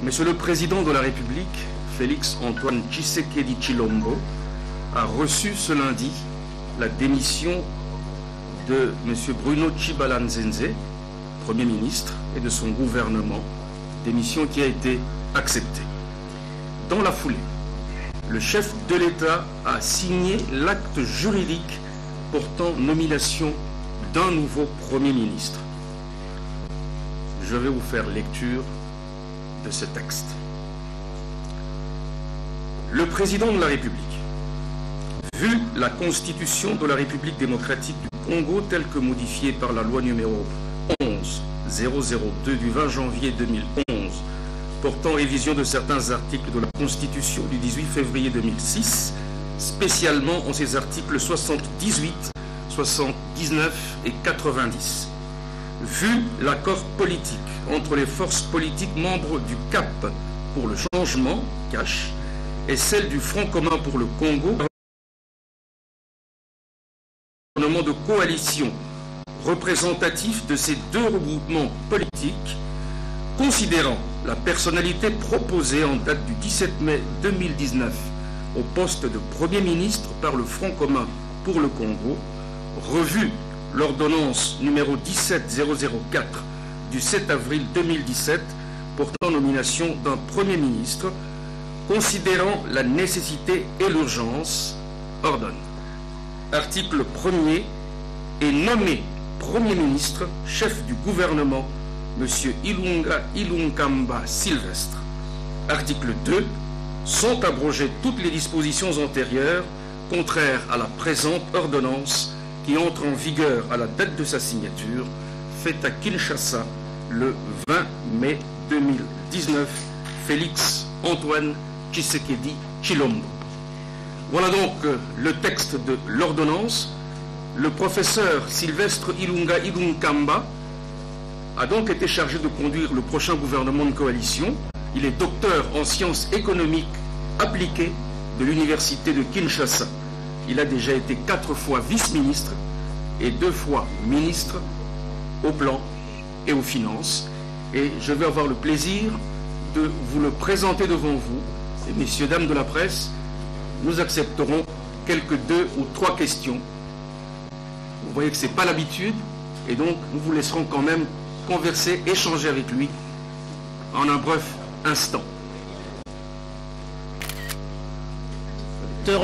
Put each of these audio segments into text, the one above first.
Monsieur le Président de la République, Félix Antoine Tshisekedi Tshilombo, a reçu ce lundi la démission de Monsieur Bruno Tshibala-Nzenze, Premier ministre, et de son gouvernement, démission qui a été acceptée. Dans la foulée, le chef de l'État a signé l'acte juridique portant nomination d'un nouveau Premier ministre. Je vais vous faire lecture de ce texte. Le Président de la République, vu la Constitution de la République démocratique du Congo telle que modifiée par la loi numéro 11-002 du 20 janvier 2011 portant révision de certains articles de la Constitution du 18 février 2006, spécialement en ses articles 78, 79 et 90. Vu l'accord politique entre les forces politiques membres du CAP pour le changement, CACH, et celle du Front commun pour le Congo, gouvernement de coalition représentatif de ces deux regroupements politiques, considérant la personnalité proposée en date du 17 mai 2019 au poste de Premier ministre par le Front commun pour le Congo, revu l'ordonnance numéro 17004 du 7 avril 2017 portant nomination d'un Premier ministre, considérant la nécessité et l'urgence, ordonne. Article 1er est nommé Premier ministre, chef du gouvernement, M. Ilunga Ilunkamba Sylvestre. Article 2. Sont abrogées toutes les dispositions antérieures contraires à la présente ordonnance qui entre en vigueur à la date de sa signature, faite à Kinshasa le 20 mai 2019. Félix Antoine Tshisekedi Tshilombo. Voilà donc le texte de l'ordonnance. Le professeur Sylvestre Ilunga Ilunkamba a donc été chargé de conduire le prochain gouvernement de coalition. Il est docteur en sciences économiques appliquées de l'université de Kinshasa. Il a déjà été 4 fois vice-ministre et 2 fois ministre au plan et aux finances. Et je vais avoir le plaisir de vous le présenter devant vous. Et messieurs, dames de la presse, nous accepterons quelques 2 ou 3 questions. Vous voyez que ce n'est pas l'habitude, et donc nous vous laisserons quand même converser, échanger avec lui en un bref instant.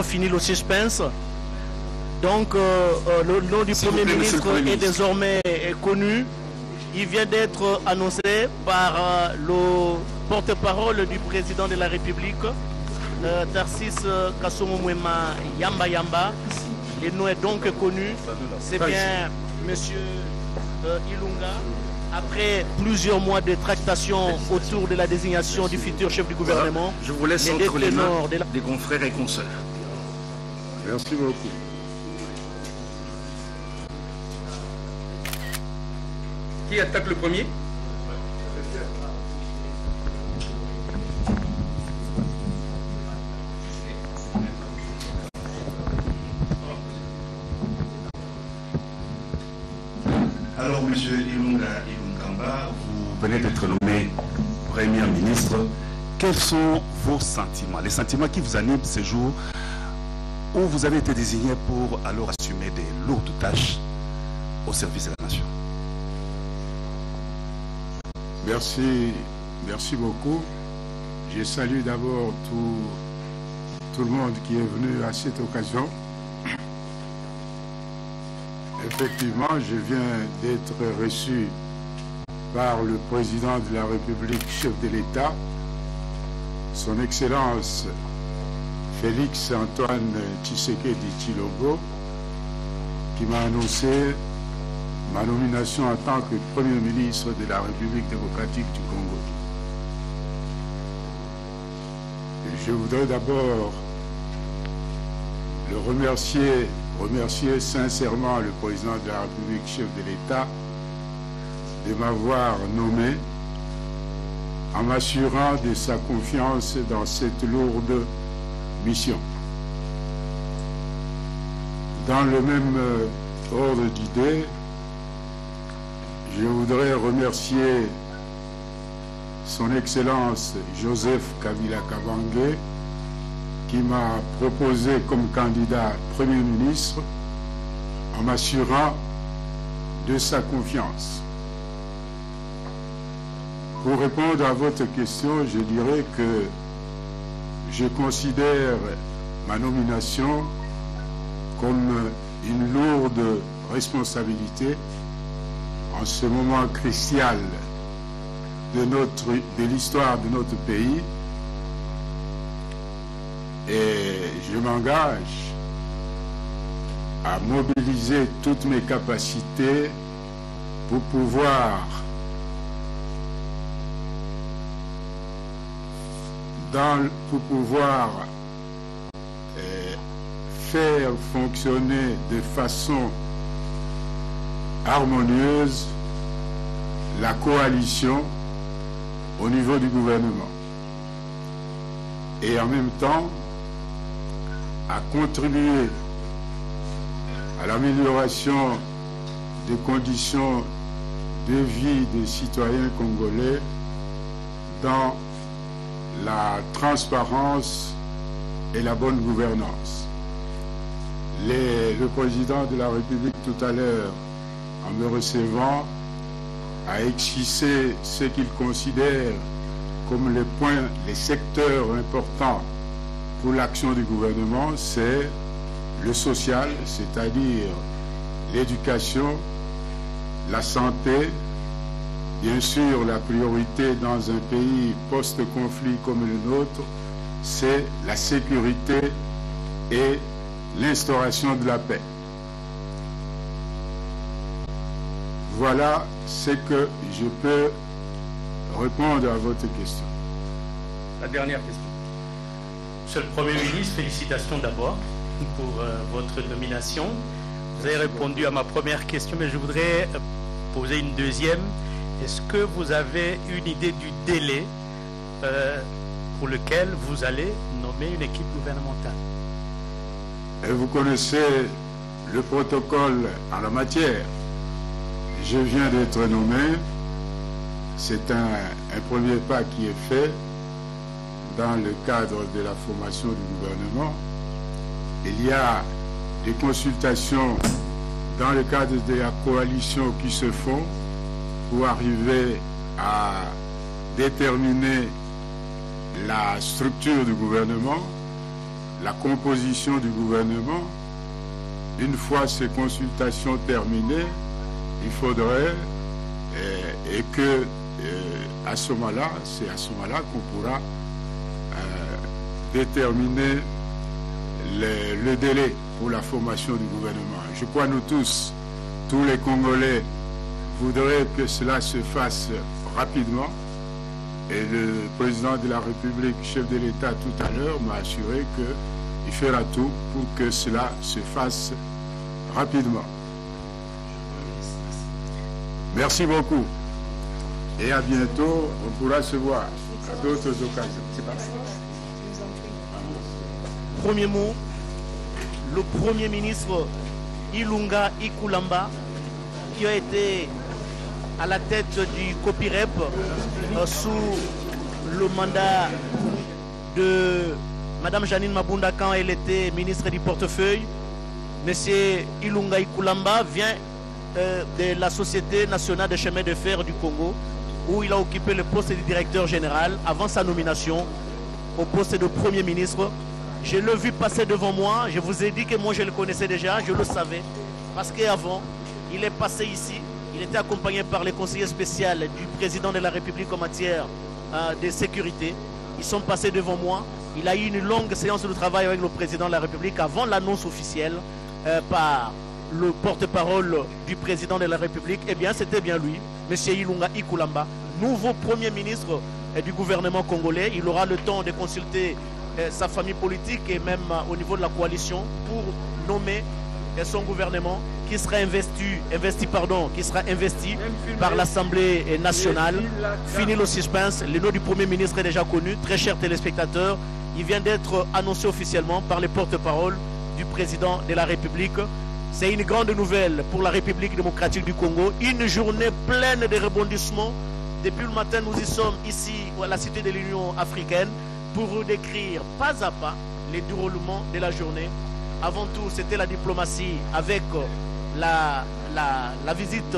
Fini le suspense. Donc le nom du Premier ministre est désormais connu. Il vient d'être annoncé par le porte-parole du président de la République, Tarsis Kassomo Mwema Yamba Yamba. Le nom est donc connu. C'est bien Monsieur Ilunga. Après plusieurs mois de tractations autour de la désignation du futur chef du gouvernement, je vous laisse entre les mains des confrères et consoeurs. Merci beaucoup. Qui attaque le premier? Alors, Monsieur Ilunga Ilunkamba, vous venez d'être nommé Premier ministre. Quels sont vos sentiments, les sentiments qui vous animent ces jours où vous avez été désigné pour alors assumer des lourdes tâches au service de la nation? Merci beaucoup. Je salue d'abord tout le monde qui est venu à cette occasion. Effectivement, je viens d'être reçu par le président de la République, chef de l'État, son Excellence Félix Antoine Tshisekedi Tshilombo, qui m'a annoncé ma nomination en tant que Premier ministre de la République démocratique du Congo. Et je voudrais d'abord le remercier sincèrement le président de la République, chef de l'État, de m'avoir nommé en m'assurant de sa confiance dans cette lourde mission. Dans le même ordre d'idées, je voudrais remercier son Excellence Joseph Kabila Kabange, qui m'a proposé comme candidat Premier ministre en m'assurant de sa confiance. Pour répondre à votre question, je dirais que je considère ma nomination comme une lourde responsabilité en ce moment crucial de l'histoire de notre pays, et je m'engage à mobiliser toutes mes capacités pour pouvoir faire fonctionner de façon harmonieuse la coalition au niveau du gouvernement, et en même temps à contribuer à l'amélioration des conditions de vie des citoyens congolais dans la transparence et la bonne gouvernance. Le président de la République tout à l'heure, en me recevant, a esquissé ce qu'il considère comme les secteurs importants pour l'action du gouvernement, c'est le social, c'est-à-dire l'éducation, la santé, bien sûr la priorité dans un pays post-conflit comme le nôtre, c'est la sécurité et l'instauration de la paix. Voilà ce que je peux répondre à votre question. La dernière question. Monsieur le Premier ministre, félicitations d'abord pour votre nomination. Vous avez répondu à ma première question, mais je voudrais poser une deuxième. Est-ce que vous avez une idée du délai pour lequel vous allez nommer une équipe gouvernementale? Et vous connaissez le protocole en la matière. Je viens d'être nommé. C'est un premier pas qui est fait dans le cadre de la formation du gouvernement. Il y a des consultations dans le cadre de la coalition qui se font pour arriver à déterminer la structure du gouvernement, la composition du gouvernement. Une fois ces consultations terminées, il faudrait à ce moment-là, c'est à ce moment-là qu'on pourra déterminer le délai pour la formation du gouvernement. Je crois nous tous les Congolais voudraient que cela se fasse rapidement, et le président de la République, chef de l'État tout à l'heure, m'a assuré qu'il fera tout pour que cela se fasse rapidement. Merci beaucoup. Et à bientôt, on pourra se voir à d'autres occasions. Premier mot, le Premier ministre Ilunga Ikulamba, qui a été à la tête du COPIREP sous le mandat de Mme Janine Mabunda quand elle était ministre du portefeuille. Monsieur Ilunga Ikulamba vient de la Société nationale des chemins de fer du Congo, où il a occupé le poste de directeur général avant sa nomination au poste de Premier ministre. Je l'ai vu passer devant moi, je vous ai dit que moi je le connaissais déjà, je le savais, parce qu'avant, il est passé ici, il était accompagné par les conseillers spéciaux du président de la République en matière de sécurité. Ils sont passés devant moi, il a eu une longue séance de travail avec le président de la République avant l'annonce officielle par le porte-parole du président de la République. Eh bien, c'était bien lui, M. Ilunga Ikulamba, nouveau Premier ministre du gouvernement congolais. Il aura le temps de consulter sa famille politique et même au niveau de la coalition pour nommer son gouvernement qui sera investi par l'Assemblée nationale. Fini le suspense, le nom du Premier ministre est déjà connu. Très chers téléspectateurs, il vient d'être annoncé officiellement par les porte-parole du président de la République. C'est une grande nouvelle pour la République démocratique du Congo, une journée pleine de rebondissements Depuis le matin, nous y sommes ici à la Cité de l'Union africaine pour vous décrire pas à pas les déroulements de la journée. Avant tout, c'était la diplomatie avec la visite